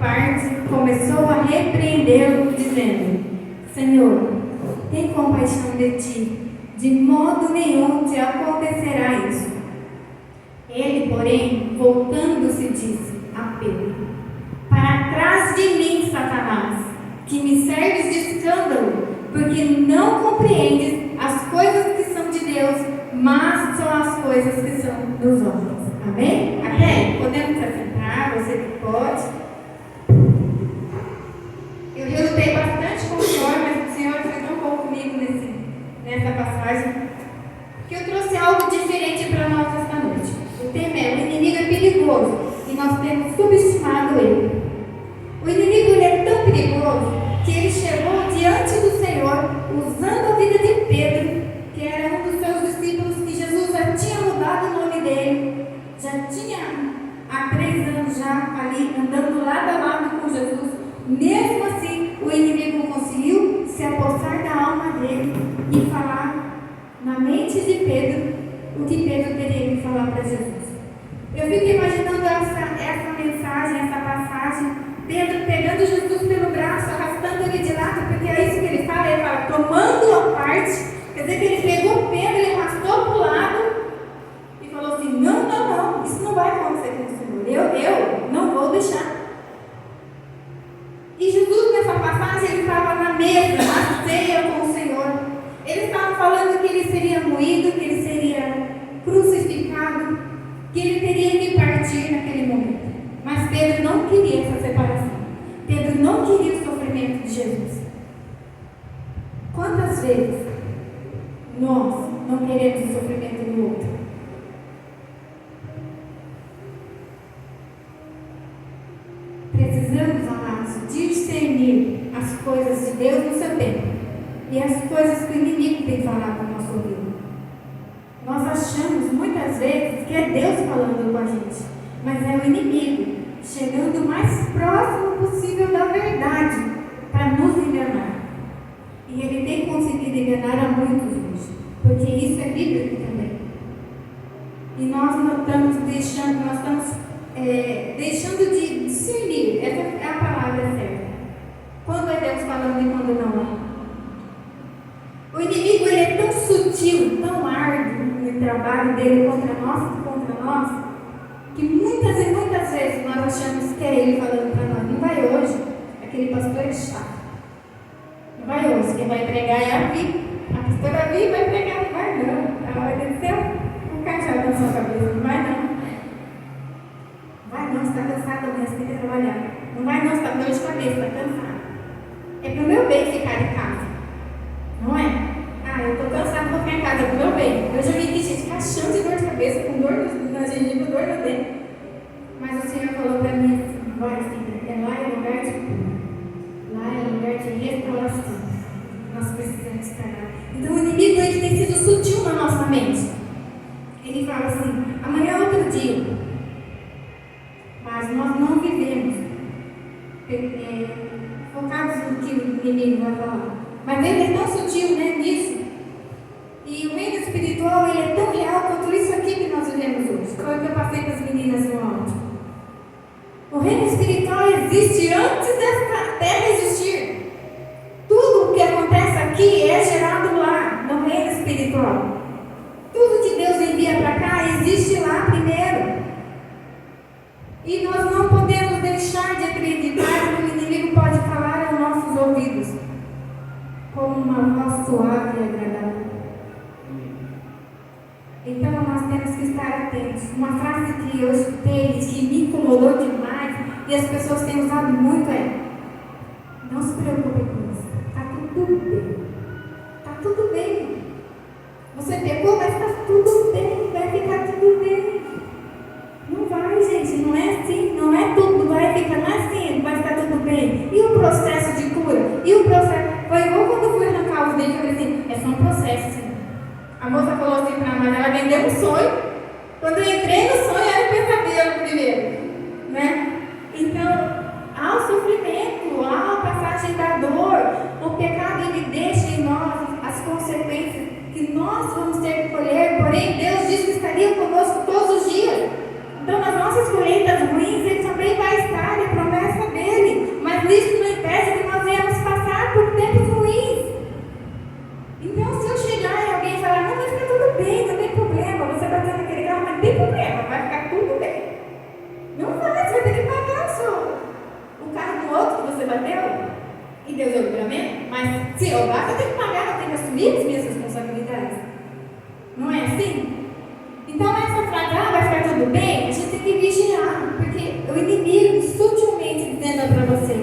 parte, começou a repreendê-lo, dizendo: Senhor, tem compaixão de ti, de modo nenhum te acontecerá isso. Ele, porém, voltando-se, disse a Pedro: Para trás de mim, Satanás, que me serves de escândalo, porque não compreendes as coisas que são de Deus, mas são as coisas que são dos homens. Amém? Até aí, podemos se assentar, você que pode. Eu relutei bastante com o Senhor, mas o Senhor foi tão bom comigo nessa passagem, que eu trouxe algo diferente para nós esta noite. O tema é: o inimigo é perigoso e nós temos subestimado ele. O inimigo ele é tão perigoso que ele chegou diante do Senhor, usando a vida de Pedro, que era um dos seus discípulos, que Jesus já tinha mudado o nome dele, já tinha há 3 anos já ali, andando lado a lado com Jesus. Mesmo assim, o inimigo conseguiu se apossar da alma dele e falar na mente de Pedro o que Pedro teria que falar para Jesus. Eu fico imaginando essa mensagem, essa passagem, Pedro pegando Jesus pelo braço, arrastando ele de lado, porque é isso que ele fala, tomando a parte, quer dizer que ele pegou Pedro, ele arrastou para o lado e falou assim: não, isso não vai acontecer com o Senhor, eu não vou deixar. E Jesus, nessa passagem, ele estava na mesa, na ceia com o Senhor. Ele estava falando que ele seria moído, que ele seria crucificado, que ele teria que partir naquele momento. Mas Pedro não queria essa separação. Pedro não queria o sofrimento de Jesus. Quantas vezes nós não queremos o sofrimento do outro? Precisamos, amados, discernir as coisas de Deus no seu tempo e as coisas que o inimigo tem falado no nosso ouvido. Nós achamos muitas vezes que é Deus falando com a gente, mas é o inimigo chegando o mais próximo possível da verdade para nos enganar. E ele tem conseguido enganar a muitos hoje, porque isso é bíblico também. E nós não estamos deixando, deixando de discernir. Essa é a palavra certa. Quando é Deus falando e quando não é. O inimigo ele é tão sutil, tão árduo no trabalho dele contra nós, que muitas e muitas vezes nós achamos que é ele falando para nós: não vai hoje, aquele pastor é chato. Não vai hoje, quem vai pregar é a Vi. A pastora Vi vai pregar, não vai não. Ela vai descer um cajado na sua cabeça, não vai não. Vai não, você está cansada, mas você tem que trabalhar. Não vai não, você está com dor de cabeça, está cansada. É para o meu bem ficar em casa, não é? Eu estou cansada, vou ficar em casa, é para o meu bem. Eu já vi gente caixão de dor de cabeça, com dor na gengiva, dor no dente. Mas o Senhor falou para mim assim: olha filha, lá é lugar de restauração. Nós precisamos estar lá. Então o inimigo ele tem sido sutil na nossa mente. Ele fala assim: amanhã é outro dia. Mas nós não vivemos focados no que o inimigo vai falar. Mas ele é tão sutil, né, nisso. E o reino espiritual ele é tão real quanto isso aqui que nós vivemos hoje. Foi o que eu passei para as meninas no áudio. O reino espiritual existe antes dessa terra existir. Tudo o que acontece aqui é gerado lá, no reino espiritual. Tudo que Deus envia para cá existe lá primeiro. E nós não podemos deixar de acreditar que o inimigo pode falar aos nossos ouvidos como uma voz suave e agradável. Então nós temos que estar atentos. Uma frase que eu escutei que me incomodou demais e as pessoas têm usado muito é: não se preocupe com isso, está tudo bem. Está tudo bem. Você pecou, mas está tudo bem, vai ficar tudo bem. Não vai, gente, não é assim, não é tudo, vai ficar, não é assim, vai ficar tudo bem. E o processo de cura? E o processo? Foi igual quando eu fui arrancar os dentes, eu falei assim: é só um processo, sim. A moça falou assim para mim, ela vendeu um sonho. Quando eu entrei no sonho, era um pesadelo primeiro, né? Então, há o sofrimento, há a passagem da dor. O pecado, ele deixa em nós as consequências que nós vamos ter que colher. Porém, Deus disse que estaria conosco todos os dias. Então, nas nossas colheitas ruins, Ele também vai estar, é promessa dEle. resolve o livramento, mas se eu bato, eu tenho que pagar, eu tenho que assumir as minhas responsabilidades. Não é assim? Então, essa frase, vai ficar tudo bem, a gente tem que vigiar, porque o inimigo sutilmente dizendo para você,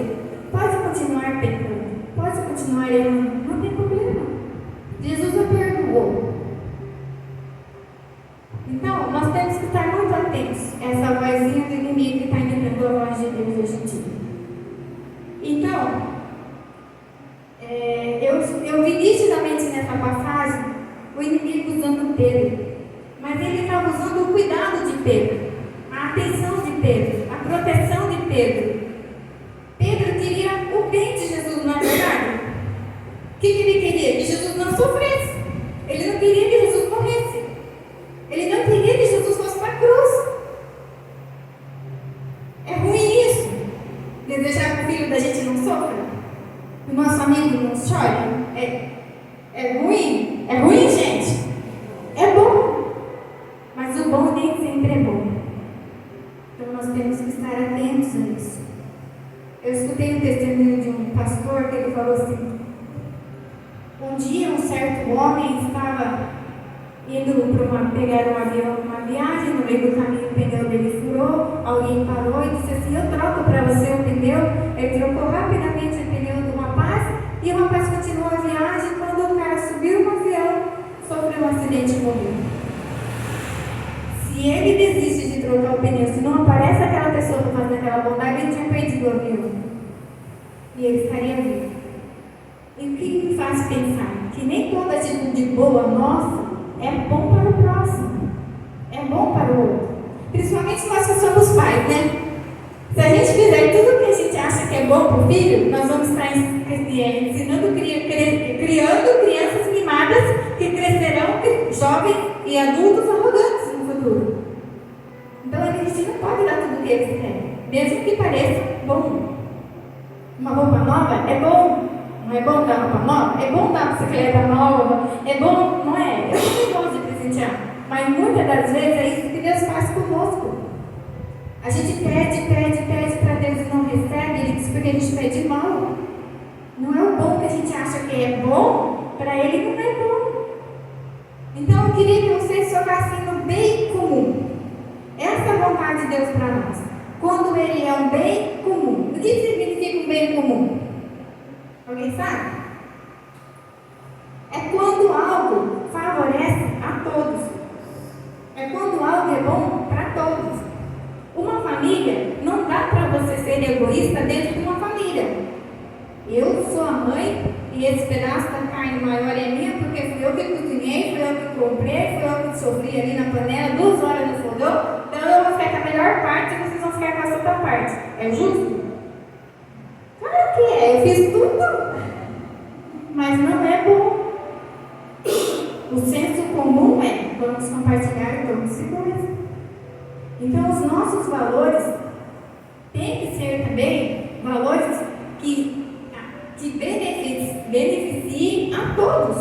pode continuar pecando, pode continuar errando, não tem problema. Jesus o perdoou. Então, nós temos que estar muito atentos a essa vozinha do inimigo que está imitando a voz de Deus hoje em dia. Então, eu vi nitidamente nessa passagem o inimigo usando Pedro. Mas ele estava usando o cuidado de Pedro, a atenção de Pedro, a proteção de Pedro. Pedro queria o bem de Jesus, não é verdade? O que ele queria? Que Jesus não sofresse. Ele não queria que Jesus morresse. Ele não queria que Jesus fosse para a cruz. É ruim isso. Desejar que o filho da gente não sofra. Que o nosso amigo não chore. É ruim. É ruim, gente. É bom. Mas o bom nem sempre é bom. Então nós temos que estar atentos a isso. Eu escutei um testemunho de um pastor que ele falou assim: um dia um certo homem estava indo para pegar um avião, uma viagem, no meio do caminho o pneu dele furou, alguém parou e disse assim: eu troco para você o pneu. Ele trocou rapidamente o pneu do rapaz e o rapaz continuou a viagem. Quando o cara subiu no avião, sofreu um acidente e morreu. Se ele desiste de trocar o pneu, se não aparece aquela pessoa para fazer aquela bondade, ele tinha perdido o avião. E ele estaria vivo. E o que me faz pensar? Que nem toda atitude boa nossa é bom para o próximo. É bom para o outro. Principalmente nós que somos pais, né? Se a gente fizer tudo o que a gente acha que é bom para o filho, nós vamos estar ensinando, criando crianças mimadas que crescerão jovens e adultos arrogantes no futuro. Então a gente não pode dar tudo o que eles querem, mesmo que pareça bom. Uma roupa nova é bom. Não é bom dar roupa nova? É bom dar bicicleta nova? É bom, não é? Eu não gosto de presentear, mas muitas das vezes é isso que Deus faz conosco. A gente pede para Deus e não recebe. Ele diz porque a gente pede mal. Não é o bom que a gente acha que é bom, para Ele não é bom. Então eu queria que vocês focassem no bem comum. Essa é a vontade de Deus para nós. Quando Ele é um bem comum. O que significa um bem comum? Alguém sabe? É quando algo favorece a todos. É quando algo é bom para todos. Uma família, não dá para você ser egoísta dentro de uma família. Eu sou a mãe e esse pedaço da carne maior é minha porque fui eu que cozinhei, fui eu que comprei, fui eu que sofri ali na panela, 2 horas no fogão, então eu vou ficar com a melhor parte e vocês vão ficar com a outra parte. É justo? Claro que é, eu fiz tudo, mas não é bom. O senso comum é, vamos compartilhar e vamos segurar. Então, os nossos valores têm que ser também valores que beneficiem a todos.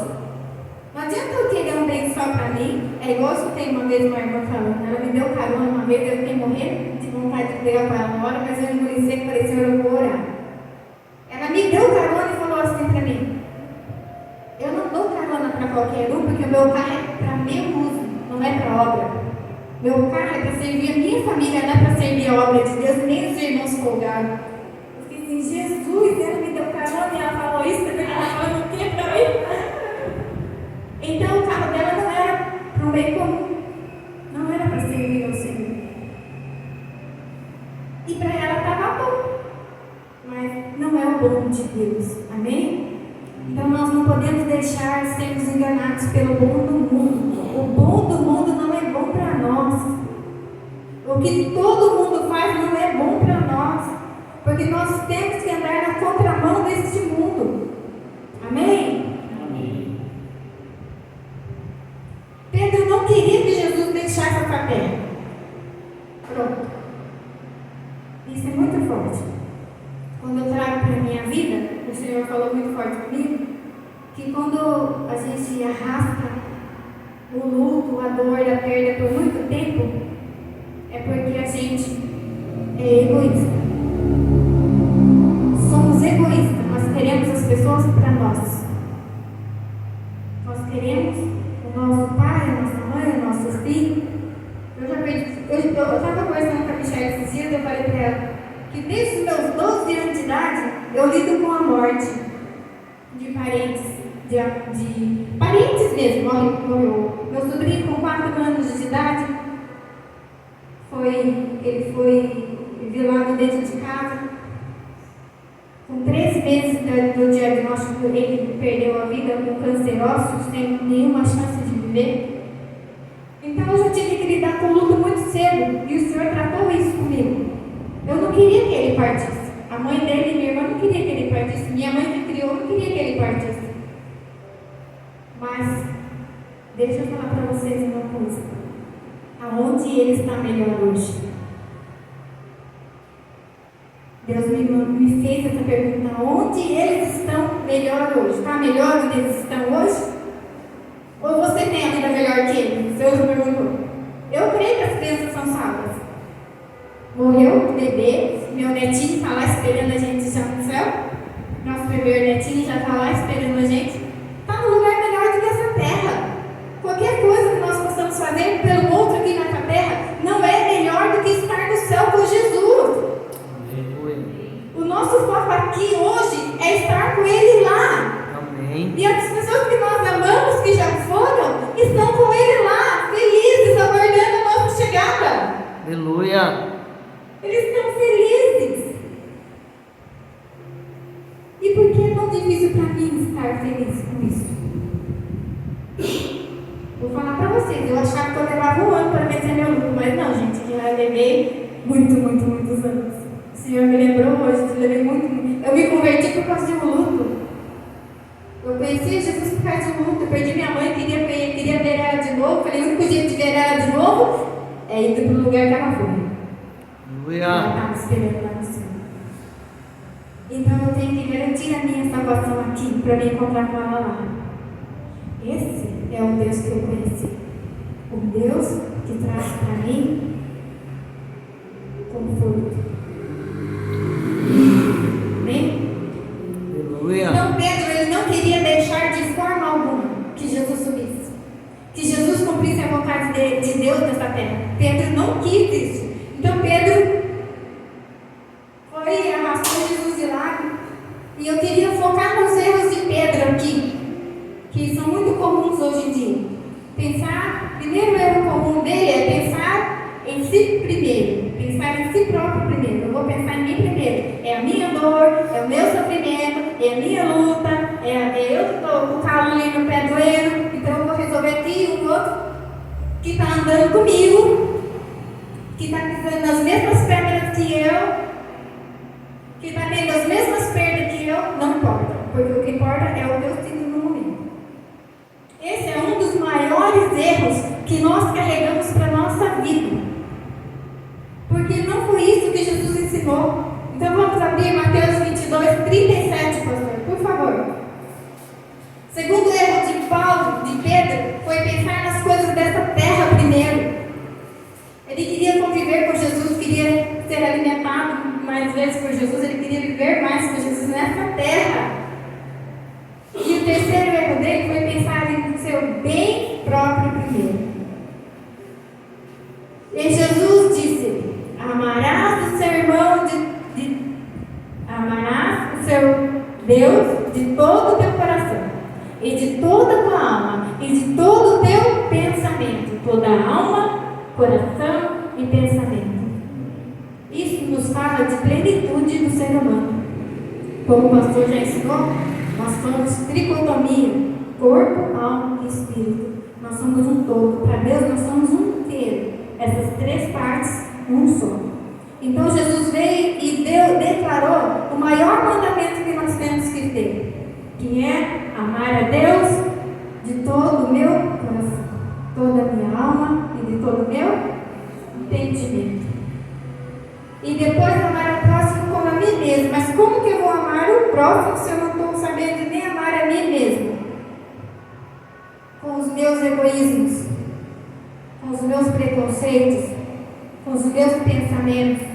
Não adianta eu querer um bem só para mim. É igual eu escutei uma vez uma irmã falando. Ela me deu carona uma vez, eu fiquei morrendo de vontade de pegar para ela na hora, mas eu engoli seco e falei: Senhor, eu vou orar. Ela me deu carona e falou assim para mim: eu não dou carona para qualquer um, porque o meu carro é para meu uso, não é para obra. Meu carro é para servir a minha família, não é para servir a obra de Deus, nem os irmãos folgados. Eu fiquei assim: Jesus, ela me deu carona e ela falou isso, porque ela falou o quê para mim? Então o carro dela não era para um bem comum, não era para servir ao Senhor. E para ela estava bom, mas não é o bom de Deus, amém? Então nós não podemos deixar sermos enganados pelo bom do mundo. O bom do mundo não é bom para nós. O que todo mundo faz não é bom para nós. Porque nós temos que andar na contramão deste mundo. Amém? Amém. Pedro não queria que Jesus deixasse a terra. Pronto. Isso é muito forte. Quando eu trago para a minha vida, o Senhor falou muito forte comigo, que quando a gente arrasta o luto, a dor, a perda por muito tempo, é porque a gente é egoísta. Somos egoístas, nós queremos as eu lido com a morte de parentes, de parentes mesmo. Morreu meu sobrinho com 4 anos de idade, ele foi violado dentro de casa. Com 3 meses do diagnóstico, ele perdeu a vida com câncer ósseo, sem nenhuma chance de viver. Então eu já tive que lidar com o luto muito cedo, e o Senhor tratou isso comigo. Eu não queria que ele partisse. A mãe dele e minha irmã não queria que ele partisse. Minha mãe que criou não queria que ele partisse. Mas, deixa eu falar para vocês uma coisa. Aonde ele está melhor hoje? Deus me fez essa pergunta. Onde eles estão melhor hoje? Está melhor onde eles estão hoje? Ou você tem a vida melhor que eles? Deus me perguntou. Eu creio que as crianças são salvas. Morreu o bebê, meu netinho está lá esperando a gente já no céu. Nosso bebê netinho já está lá esperando a gente. Está num lugar melhor do que essa terra. Qualquer coisa que nós possamos fazer pelo outro aqui nessa terra não é melhor do que estar no céu com Jesus. O nosso foco aqui hoje é estar com Ele lá. Amém. E as pessoas que nós amamos, que já foram, estão com Ele lá, felizes, aguardando a nossa chegada. Aleluia. Eles estão felizes. E por que é tão difícil para mim estar feliz com isso? Vou falar para vocês, eu achava que eu levava 1 ano para vencer meu luto, mas não, gente, eu já levei muitos anos. O Senhor me lembrou hoje, eu levei muito. Eu me converti por causa de um luto. Eu conheci Jesus por causa de um luto. Eu perdi minha mãe, queria ver ela de novo. Falei, o único jeito de ver ela de novo é indo para o lugar que ela foi. Ela estava esperando lá no céu. Então eu tenho que garantir a minha salvação aqui para me encontrar com ela lá. Esse é o Deus que eu conheci. O Deus que traz para mim conforto. Amém? Aleluia. Então Pedro, ele não queria deixar de forma alguma que Jesus subisse, que Jesus cumprisse a vontade de Deus nessa terra. Pedro não quis isso. Então Pedro foi e arrastou Jesus de lado. E eu queria focar nos erros de Pedro aqui, que são muito comuns hoje em dia. Primeiro erro comum dele é pensar em si primeiro, pensar em si próprio primeiro. Eu vou pensar em mim primeiro. É a minha dor, é o meu sofrimento, é a minha luta, é eu que estou com o calo ali no pé doendo, então eu vou resolver aqui. O outro que está andando comigo, que está pisando nas mesmas pedras que eu, que está tendo as mesmas perdas que eu, não importa, porque o que importa é o que eu sinto no momento. Esse é um dos maiores erros que nós carregamos para a nossa vida, porque não foi isso que Jesus ensinou. Então vamos abrir Mateus 22, 37, pastor, por favor. Segundo erro de Paulo, de Pedro, foi pensar nas coisas dessa terra primeiro. Ele queria conviver com Jesus, queria ser alimentado mais vezes por Jesus, ele queria viver mais com Jesus nessa terra. E o terceiro erro dele foi pensar em seu bem próprio primeiro. E Jesus disse: amarás o seu irmão amarás o seu Deus de todo o teu coração, e de toda a tua alma, e de todo o teu pensamento. Toda a alma, coração e pensamento. Isso nos fala de plenitude do ser humano. Como o pastor já ensinou, nós somos tricotomia, corpo, alma e espírito. Nós somos um todo. Para Deus nós somos um inteiro. Essas 3 partes, um só. Então Jesus veio e declarou o maior mandamento que nós temos que ter, que é amar a Deus de todo o meu coração, toda a minha alma e de todo o meu entendimento. E depois amar o próximo como a mim mesmo. Mas como que eu vou amar o próximo se eu não estou sabendo nem amar a mim mesmo? Com os meus egoísmos, com os meus preconceitos, com os meus pensamentos.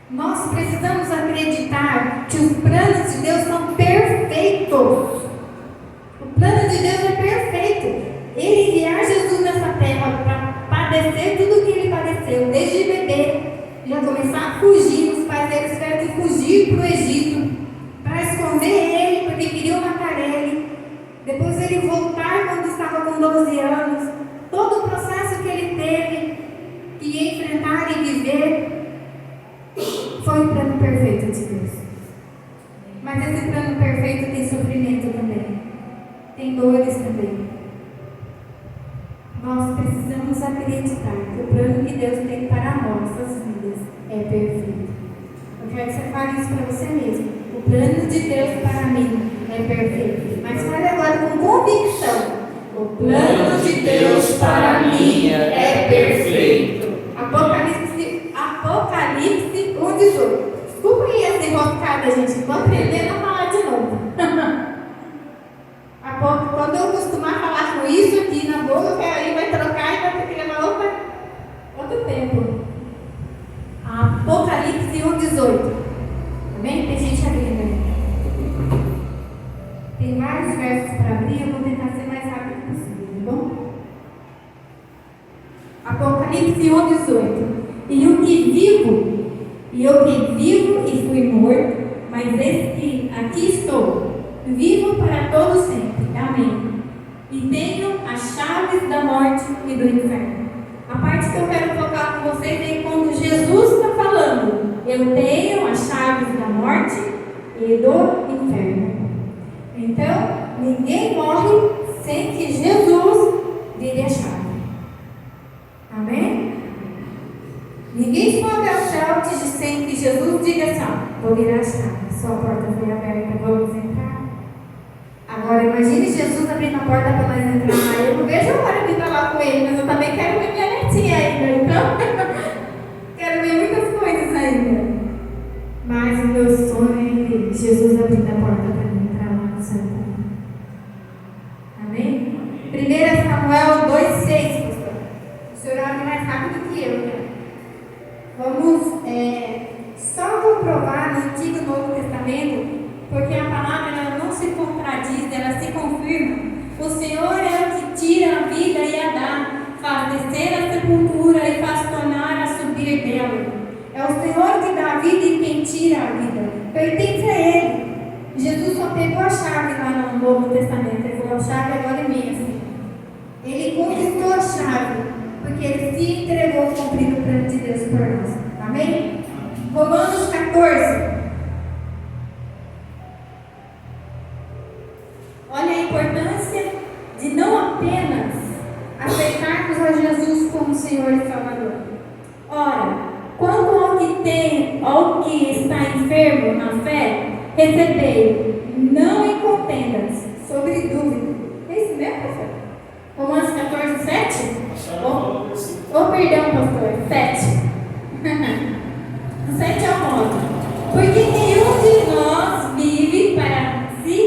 Nós precisamos acreditar que os planos de Deus são perfeitos. O plano de Deus é perfeito. Ele enviar Jesus nessa terra para padecer tudo o que ele padeceu, desde bebê, já começar a fugir. Os pais deles tiveram que fugir fugir para o Egito, para esconder ele, porque queriam matar ele. Depois ele voltar quando estava com 12 anos. Todo o processo que ele teve, que ia enfrentar e viver, foi um plano perfeito de Deus. Mas esse plano perfeito tem sofrimento também. Tem dores também. Nós precisamos acreditar que o plano que Deus tem para nossas vidas é perfeito. Eu quero que você fale isso para você mesmo. O plano de Deus para mim é perfeito. Mas fale agora com convicção. O plano de Deus para mim é perfeito. Apocalipse 1:18. Desculpa aí essa enroscada, gente. Estou aprendendo a falar de novo. Quando eu costumar falar com isso aqui na boca, aí vai trocar e vai ter que levar outro tempo. Apocalipse 1:18. Amém? Tem gente abrindo aí. Tem vários versos para abrir, eu vou tentar ser mais rápido possível, tá bom? Apocalipse 1:18. E eu que vivo e fui morto, mas eis que aqui estou, vivo para todo sempre. Amém. E tenho as chaves da morte e do inferno. A parte que eu quero focar com vocês é quando Jesus está falando: eu tenho as chaves da morte e do inferno. Então, ninguém morre sem que Jesus lhe dê a chave. Amém? Ninguém sobe ao céu sem que Jesus diga assim: vou virar a chave, sua porta foi aberta, vamos entrar. Agora, imagine Jesus abrindo a porta para nós entrar lá. Eu não vejo a hora de falar com ele, mas eu também quero ver minha netinha ainda. Então, quero ver muitas coisas ainda. Mas o meu sonho é ver Jesus abrindo a porta para mim entrar lá no céu. Amém? 1 Samuel 2:6, pastor. O senhor abre mais rápido que eu, né? Vamos só comprovar no Antigo e Novo Testamento, porque a palavra ela não se contradiz, ela se confirma. O Senhor é o que tira a vida e a dá, faz descer a sepultura e faz tornar a subir dela. É o Senhor que dá a vida e quem tira a vida. Pertence a Ele. Jesus só pegou a chave lá no Novo Testamento. Ele falou: a chave agora é minha. Ele conquistou a chave, porque Ele se entregou cumprindo o plano de Deus por nós. Amém? Romanos 14. Olha a importância de não apenas aceitarmos a Jesus como Senhor e Salvador. Ora, quanto ao que está enfermo na fé, recebei, não em contendas, sobre dúvida. É isso mesmo, pastor? Romanos 14:7? Perdão, pastor, 7. O 7 é o 9. Porque nenhum de nós vive para si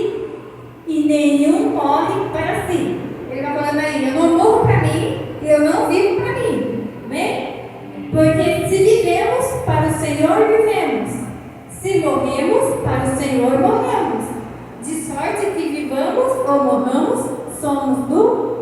e nenhum morre para si. Ele está falando aí: eu não morro para mim e eu não vivo para mim. Amém? Porque se vivemos, para o Senhor vivemos. Se morremos, para o Senhor morremos. De sorte que vivamos ou morramos, somos do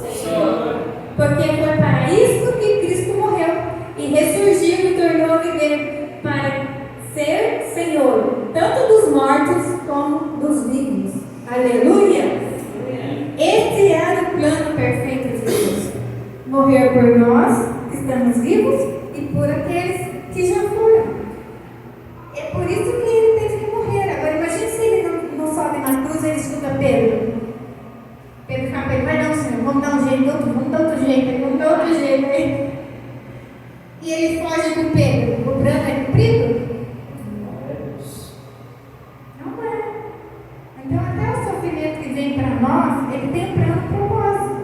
Senhor. Porque foi para isso que Cristo morreu e ressurgiu e tornou a viver, para ser Senhor, tanto dos mortos como dos vivos. Aleluia! Esse era o plano perfeito de Deus. Morrer por nós, que estamos vivos, e por aqueles que já foram. É por isso que ele teve que morrer. Agora imagine se ele não sobe na cruz e ele escuta Pedro. Pedro fala para ele: vai não, Senhor, vamos dar um jeito, vamos dar outro jeito. E ele foge com Pedro. O plano é cumprido? Não é. Então até o sofrimento que vem para nós, ele tem um plano propósito.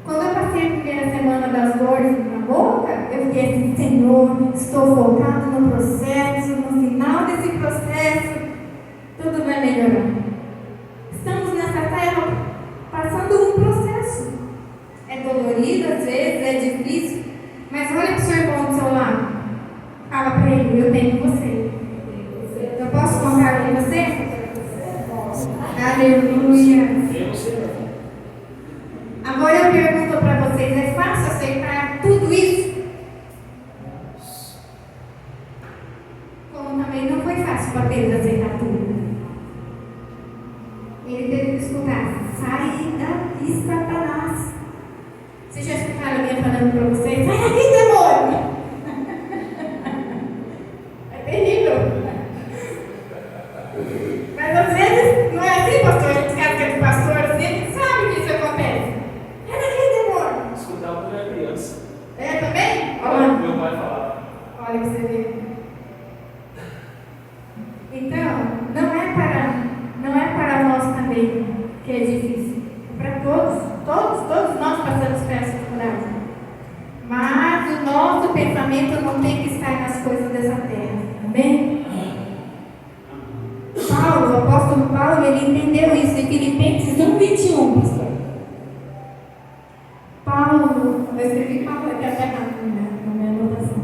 Quando eu passei a primeira semana das dores na boca, eu fiquei assim: Senhor, estou focado no processo, no final desse processo, tudo vai melhorar. Estamos nessa terra passando um processo. É dolorido às vezes, é difícil, mas olha para o seu irmão do seu lado. Fala para ele: eu tenho você. Eu posso contar com você? Aleluia. Agora eu pergunto para vocês: é fácil aceitar tudo isso? para eles aceitar tudo. Ele teve que escutar: sai daqui, Satanás. Vocês já escutaram alguém falando para vocês: sai daqui, demônio? É terrível. Mas às vezes não é assim, pastor. A gente quer que o pastor sempre sabe que isso acontece. Sai daqui, demônio. Escutava quando era criança. É também? Meu pai falava. Olha que você vê. Então, não é para nós também que é difícil. É para todos nós passamos por essa dificuldade. Mas o nosso pensamento não tem que estar nas coisas dessa terra. Amém? Paulo, o apóstolo Paulo, ele entendeu isso em Filipenses 1:21, pastor. Paulo, eu escrevi Paulo aqui até na minha anotação.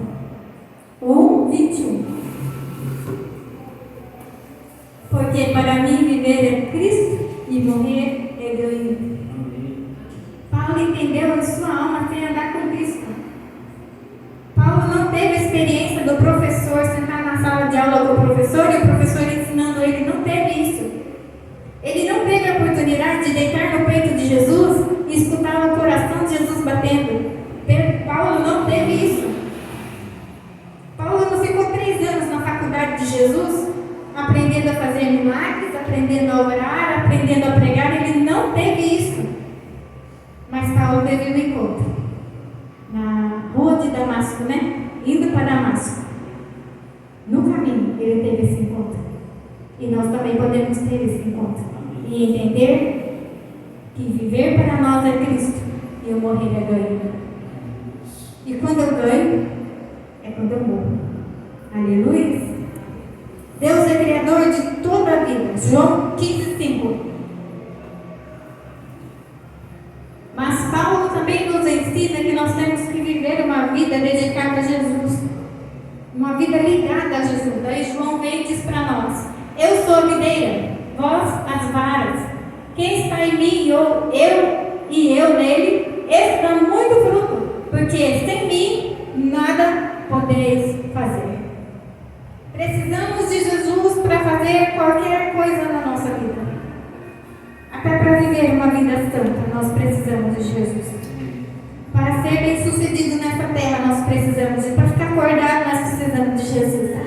1:21. Porque para mim viver é Cristo e morrer é ganho. Paulo entendeu em sua alma sem andar com Cristo. Paulo não teve a experiência do professor sentar na sala de aula com o professor e o professor ensinando ele. Não teve isso. Ele não teve a oportunidade de deitar no peito de Jesus e escutar o coração de Jesus batendo. Paulo não teve isso. Paulo não ficou 3 anos na faculdade de Jesus aprendendo a fazer milagres, aprendendo a orar, aprendendo a pregar. Ele não teve isso. Mas Paulo teve um encontro na rua de Damasco, né? Indo para Damasco. No caminho ele teve esse encontro. E nós também podemos ter esse encontro e entender que viver para nós é Cristo e eu morrer é ganho. E quando eu ganho é quando eu morro. Aleluia. Deus é criador de toda a vida. João 15:5. Mas Paulo também nos ensina que nós temos que viver uma vida dedicada a Jesus. Uma vida ligada a Jesus. Daí João vem e diz para nós: eu sou a videira, vós as varas. Quem está em mim, eu nele, esse dá muito fruto, porque sem mim nada podeis fazer. Precisamos de Jesus para fazer qualquer coisa na nossa vida. Até para viver uma vida santa, nós precisamos de Jesus. Para ser bem sucedido nessa terra, nós precisamos de. Para ficar acordado, nós precisamos de Jesus.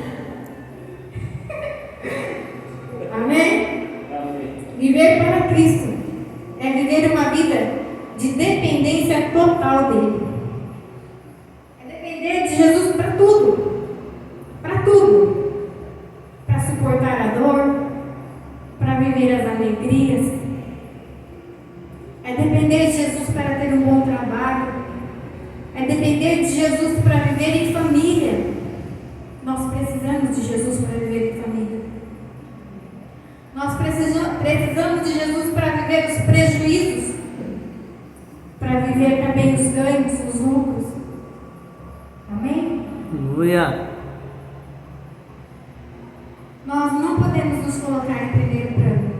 Amém? Viver para Cristo é viver uma vida de dependência total dele. É depender de Jesus para tudo. Para tudo. Para suportar a dor, para viver as alegrias. É depender de Jesus para ter um bom trabalho. É depender de Jesus para viver em família. Nós precisamos de Jesus para viver em família. Nós precisamos de Jesus para viver os prejuízos, para viver também os ganhos, os lucros. Amém? Aleluia. Nós não podemos nos colocar em primeiro plano,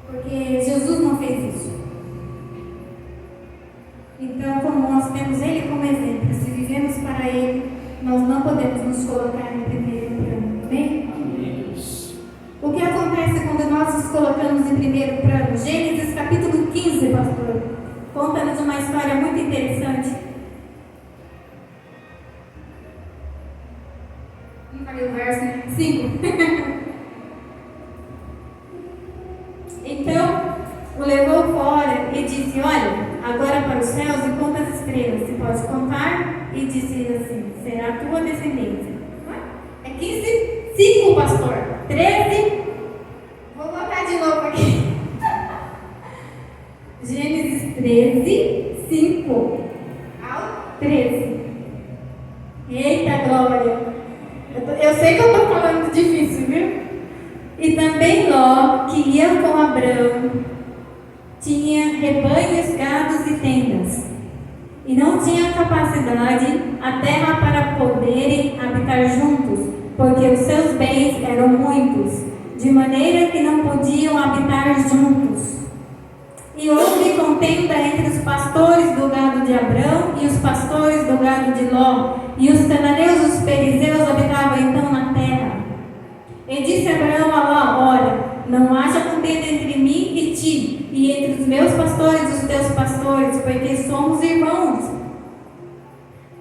porque Jesus não fez isso. Então, como nós temos Ele como exemplo, se vivemos para Ele, nós não podemos nos colocar em primeiro plano. Amém? O que acontece quando nós nos colocamos em primeiro plano? Gênesis capítulo 15, pastor, conta-nos uma história muito interessante. Não falei o verso, 5. Então, o levou fora e disse: olha, agora para os céus e conta as estrelas, se pode contar. E disse assim: será a tua descendência. É 15, 5, pastor. 13. Vou botar de novo aqui. Gênesis 13, 5 ao 13. Eita glória! Eu sei que eu estou falando difícil, viu? E também Ló, que ia com Abrão, tinha rebanhos, gados e tendas, e não tinha capacidade a terra para poderem habitar juntos, porque os seus bens eram muitos, de maneira que não podiam habitar juntos. E houve contenda entre os pastores do gado de Abrão e os pastores do gado de Ló, e os cananeus e os perizeus habitavam então na terra. E disse Abraão a Ló: olha, não haja contenda entre mim e ti, e entre os meus pastores e os teus pastores, porque somos irmãos.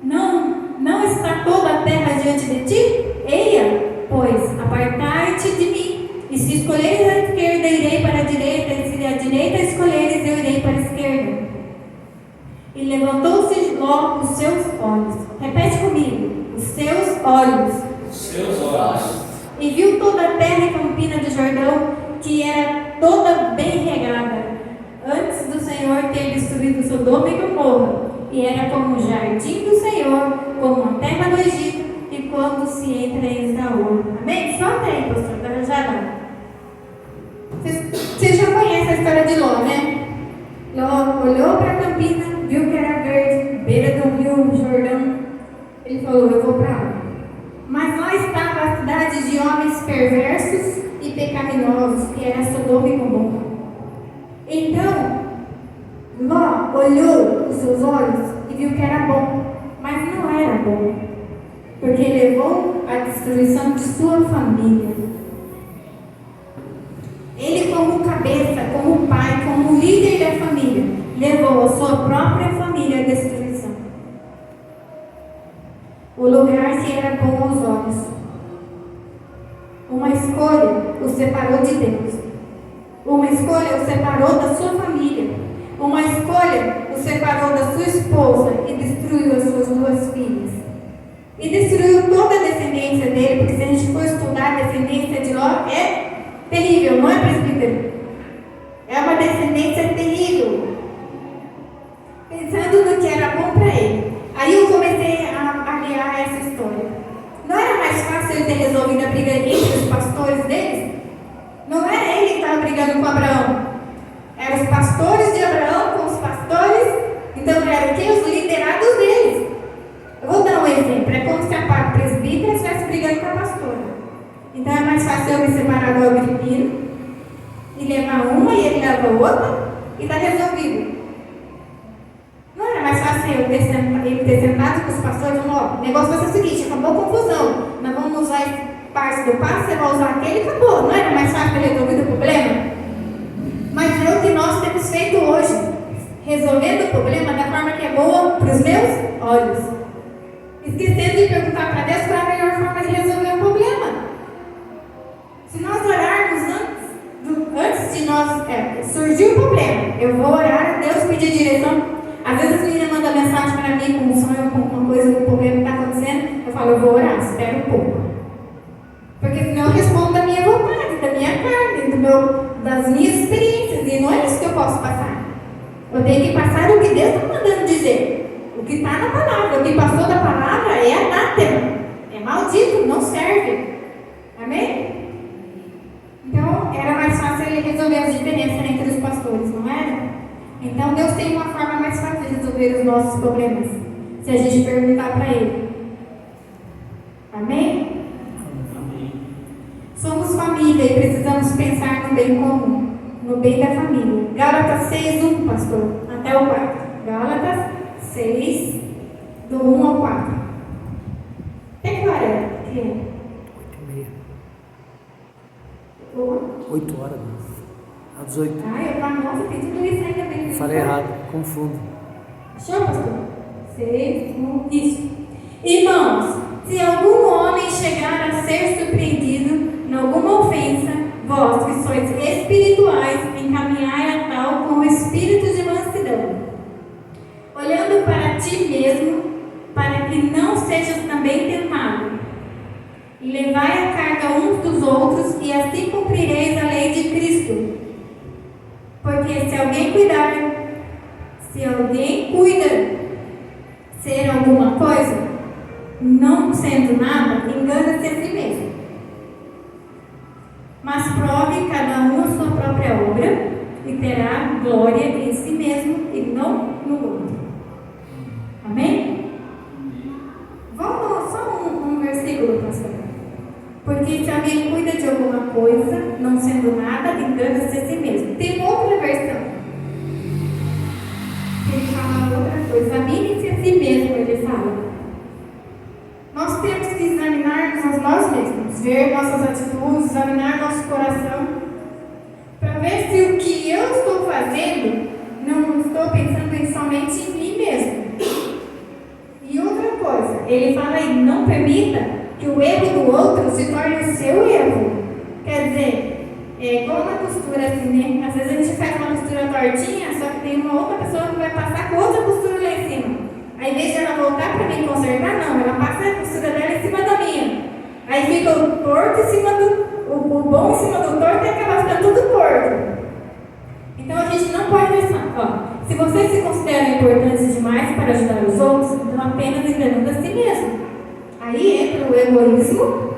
Não está toda a terra diante de ti? Eia, pois, apartai-te de mim. E se escolheres a esquerda, irei para a direita, e se a direita escolheres, eu irei para a esquerda. E levantou-se Ló os seus olhos. Repete comigo: os seus olhos. Os seus olhos. E viu toda a terra e campina do Jordão, que era toda bem regada, antes do Senhor ter destruído Sodoma e Gomorra. E era como o jardim do Senhor, como a terra do Egito, e quando se entra em Esaú. Amém? Solta aí, pastor, para já não. Vocês já conhecem a história de Ló, né? Ló olhou para a campina, viu que era verde, beira do rio Jordão. Ele falou: eu vou para lá. Mas lá estava a cidade de homens perversos e pecaminosos, que era Sodoma e Gomorra. Então, Ló olhou os seus olhos e viu que era bom, mas não era bom, porque levou à destruição de sua família. Ele, como cabeça, como pai, como líder da família, levou a sua própria família à destruição. O lugar que era bom aos olhos. Uma escolha o separou de Deus. Uma escolha o separou da sua família. Uma escolha o separou da sua esposa e destruiu as suas duas filhas. E destruiu toda a descendência dele, porque se a gente for estudar a descendência de Ló, é terrível, não é, presbítero? É uma descendência terrível. Pensando no que era bom para ele. Aí eu comecei a guiar essa história. Não era mais fácil ele ter resolvido a briga entre os pastores deles? Não era ele que estava brigando com Abraão. Eram os pastores de Abraão com os pastores. Então eram o quê? Os liderados deles. Eu vou dar um exemplo. É como se a presbítera estivesse brigando com a pastora. Então é mais fácil eu me separar do Agripino e levar uma e ele leva a outra e está resolvido. Não era mais fácil ele ter sentado com os pastores e falar: ó, o negócio vai ser o seguinte, acabou a confusão, nós vamos usar esse parte do passo, você vai usar aquele e acabou. Não era mais fácil ter resolvido o problema? Mas é o que nós temos feito hoje, resolvendo o problema da forma que é boa para os meus olhos, esquecendo de perguntar para Deus qual é a melhor forma de resolver o problema. Se nós orarmos antes de nós surgir o problema, eu vou orar a Deus, pedir direção. Às vezes a menina manda mensagem para mim com um sonho, com uma coisa, com um problema que está acontecendo. Eu falo: eu vou orar, espera um pouco. Porque senão eu respondo da minha vontade, da minha carne, das minhas experiências. E não é isso que eu posso passar. Eu tenho que passar o que Deus está mandando dizer. O que está na palavra. O que passou da palavra é anátema. É maldito, não serve. Amém? Então, era mais fácil ele resolver as diferenças entre os pastores, não era? Então, Deus tem uma forma mais fácil de resolver os nossos problemas, se a gente perguntar para Ele. Amém? Amém. Somos família e precisamos pensar no bem comum, no bem da família. Gálatas 6:1, pastor, até o 4. Gálatas 6, do 1 ao 4. Até que hora é? 8 horas. Às 18. Eu falo: nossa, tem tudo isso ainda bem. Falei errado, confundo. Show, pastor? 6, 1, isso. Irmãos, se algum homem chegar a ser surpreendido em alguma ofensa, vós que sois espirituais, encaminhai a tal com o espírito de mansidão, olhando para ti mesmo, para que não sejas também tentado. Levai a carga uns dos outros, e assim cumprireis a lei de Cristo. Porque se alguém cuida ser alguma coisa, não sendo nada, engana-se a si mesmo. Mas prove cada um a sua própria obra, e terá glória em si mesmo e não no outro. Amém? Vamos só um versículo, pastor. Porque se alguém cuida de alguma coisa, não sendo nada, engana-se a si mesmo. Tem outra versão. Ele fala outra coisa. Examine-se a si mesmo, ele fala. Nós temos que examinar-nos a nós mesmos. ver nossas atitudes, examinar nosso coração, para ver se o que eu estou fazendo, não estou pensando somente em mim mesmo. E outra coisa, ele fala aí, não permita que o erro do outro se torne o seu erro. Quer dizer, é igual na costura assim, né? Às vezes a gente faz uma costura tortinha, só que tem uma outra pessoa que vai passar com outra costura lá em cima. Aí, em vez de ela voltar para mim consertar, não, ela passa a costura dela em cima da minha. Aí fica o torto em cima o bom em cima do torto e acaba ficando tudo torto. Então a gente não pode pensar, ó, se vocês se consideram importantes demais para ajudar os outros, estão apenas enganando a si mesmo. Aí entra o egoísmo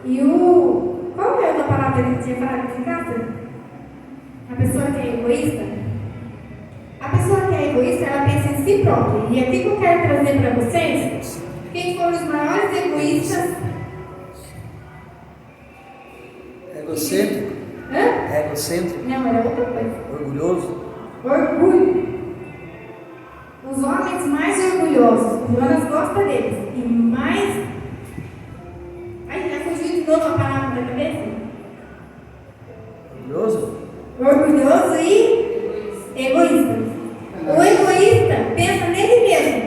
e o... Qual é a outra palavra que a gente tinha falado aqui em casa? A pessoa que é egoísta? A pessoa que é egoísta, ela pensa em si própria. E aqui que eu quero trazer para vocês, quem foram os maiores egoístas? Egocêntrico? Hã? Egocêntrico? Não, era outra coisa. Orgulhoso? Orgulho. Os homens mais orgulhosos, o Jonas gosta deles. E mais... Ai, já fugiu de novo a palavra da cabeça? Orgulhoso? Orgulhoso e egoísta. O egoísta pensa nele mesmo,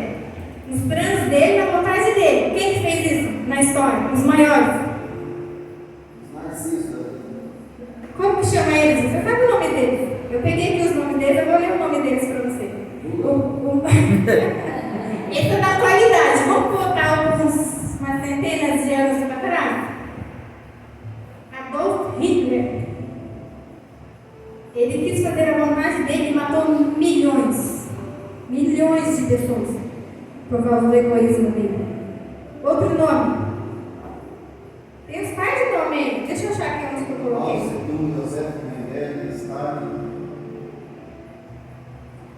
nos planos dele, na vontade dele. Quem que fez isso na história? Os maiores. Como que chama eles? Você sabe o nome deles? Eu peguei aqui os nomes deles, eu vou ler o nome deles para você. Esse é da atualidade. Vamos botar umas centenas de anos para trás. Adolf Hitler. Ele quis fazer a vontade dele e matou milhões de pessoas por causa do egoísmo dele. Outro nome. Tem uns pais de nome. Deixa eu achar aqui onde que eu coloquei.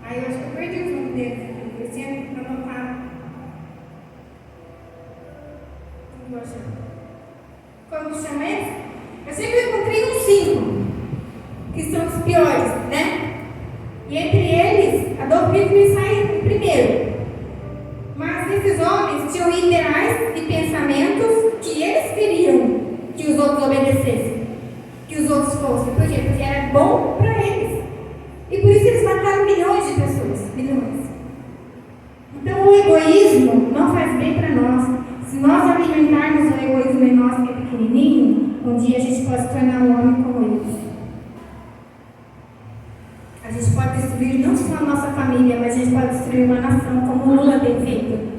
Aí eu acho que eu perdi os nomes deles. Eu tinha anotado. Não vou achar. Como chama eles? Eu sempre encontrei uns 5, que são os piores, né? E entre eles, Adolf Hitler sai em primeiro. Mas esses homens tinham ideais e pensamentos que eles queriam que os outros obedecessem, que os outros fossem. Por quê? Porque era bom para eles. E por isso eles mataram milhões de pessoas. Milhões. Então o egoísmo não faz bem para nós. Se nós alimentarmos o egoísmo em nós, que é pequenininho, um dia a gente pode se tornar um homem como eles. A gente pode destruir não só a nossa família, mas a gente pode destruir uma nação, como o Lula tem feito.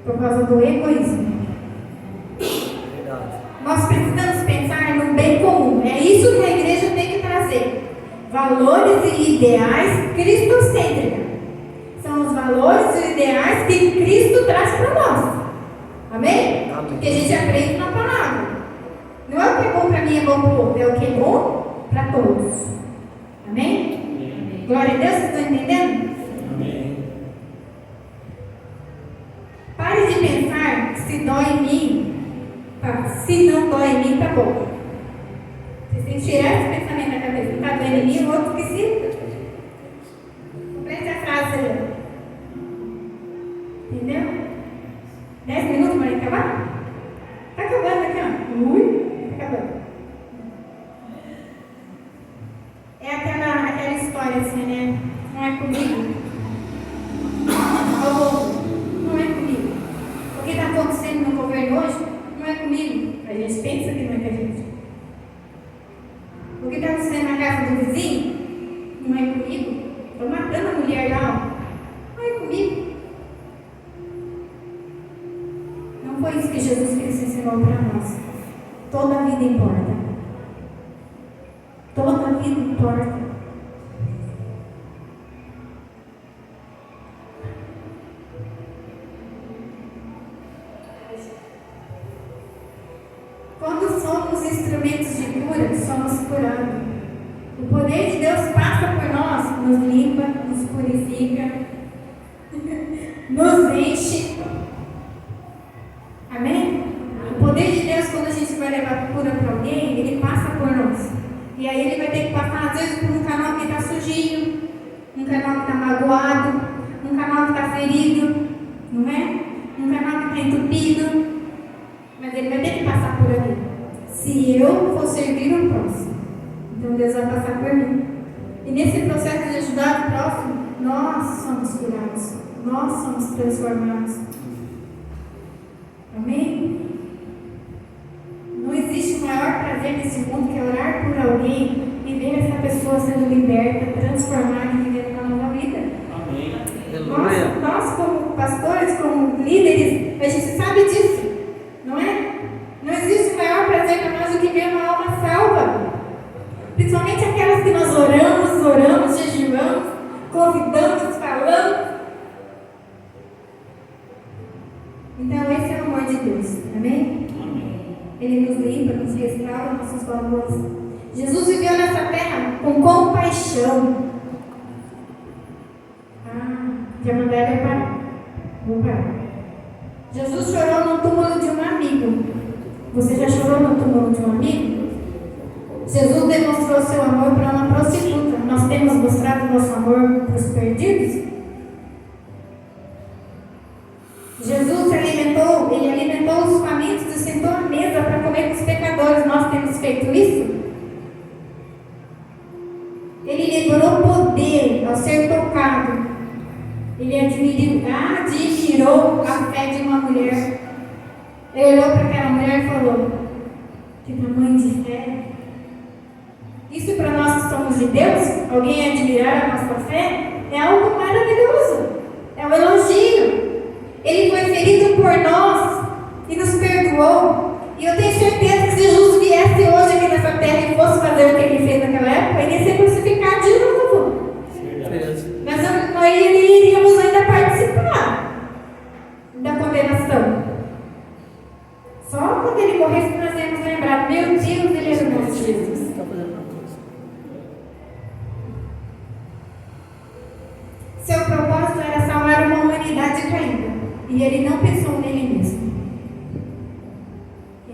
Por causa do egoísmo. Verdade. Nós precisamos pensar no bem comum. É isso que a igreja tem que trazer. Valores e ideais cristocêntricos. São os valores e ideais que Cristo traz para nós. Amém? Amém. Que a gente aprende na palavra. Não é o que é bom para mim, é bom para o outro. É o que é bom para todos. Amém? Amém. Glória a Deus, vocês estão entendendo? Amém. Pare de pensar se dói em mim. Se não dói em mim, tá bom. Vocês têm que tirar esse pensamento da cabeça. Está doendo em mim, o outro que se. Complete a frase ali. Entendeu? 10 minutos para acabar? Está acabando aqui, ó. Ui, está acabando. É aquela história assim, né? Não é comigo. Não é comigo. O que está acontecendo no governo hoje não é comigo. A gente pensa que não é com a gente. O que está acontecendo na casa do vizinho não é comigo. Estou matando a mulher lá. Não é comigo. Não foi isso que Jesus Cristo ensinou para nós. Toda a vida importa. Toda a vida importa. Quando somos instrumentos de cura, somos curados. O poder de Deus passa por nós, nos limpa, nos purifica, nos enche. Amém? O poder de Deus, quando a gente vai levar cura para alguém, ele passa por nós. E aí ele vai ter que passar, às vezes, por um canal que está sujinho, um canal que está magoado, um canal que está ferido, não é? Um canal que está entupido. mas ele vai ter que passar por ali. Se eu for servir o próximo, então Deus vai passar por mim. E nesse processo de ajudar o próximo, nós somos curados, nós somos transformados. Amém? Não existe maior prazer nesse mundo que orar por alguém e ver essa pessoa sendo liberta, transformada e vivendo uma nova vida. Amém. Nós como pastores, como líderes, a gente sabe disso, não é? Não existe maior prazer para nós do que ver uma alma salva. Principalmente aquelas que nós oramos, jejuamos, convidamos, falamos. Então esse é o amor de Deus, amém? Ele nos limpa, nos restaura nossos valores. Jesus viveu nessa terra com compaixão. Já mandaram eu parar. Vou parar. Jesus chorou no túmulo de um amigo. Você já chorou no túmulo de um amigo? Jesus demonstrou seu amor para uma prostituta. Nós temos mostrado nosso amor para os perdidos? Jesus ele alimentou os famintos e sentou à mesa para comer com os pecadores. Nós temos feito isso? Ele liberou poder ao ser tocado. Ele admirou a fé de uma mulher. Ele olhou para aquela mulher e falou: que tamanho de fé! Isso para nós que somos de Deus, alguém admirar a nossa fé, é algo maravilhoso. É um elogio. Ele foi ferido por nós e nos perdoou. E eu tenho certeza que se Jesus viesse hoje aqui nessa terra e fosse fazer o que ele fez naquela época, ele ia ser crucificado de novo. Nós iríamos ainda participar da condenação. Só quando ele morresse nós íamos lembrar: meu Deus, ele era o nosso Jesus. Seu propósito era salvar uma humanidade caída. E ele não pensou nele mesmo.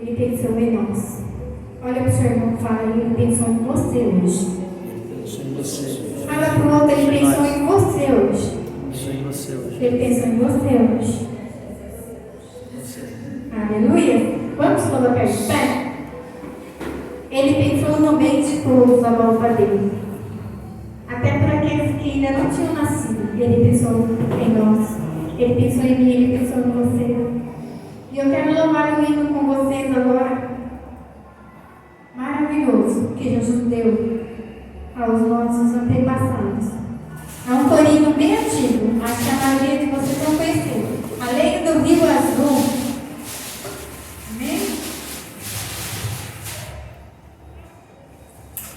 Ele pensou em nós. Olha para o seu irmão e fala: ele pensou em você hoje. Fala para o outro: ele pensou em você hoje. Ele pensou em você hoje. Aleluia. Vamos colocar de pé? Ele pensou no bem de todos à volta dele. Até para aqueles que ainda não tinham nascido. Ele pensou em nós. Ele pensou em mim, ele pensou em você. E eu quero louvar o hino com vocês.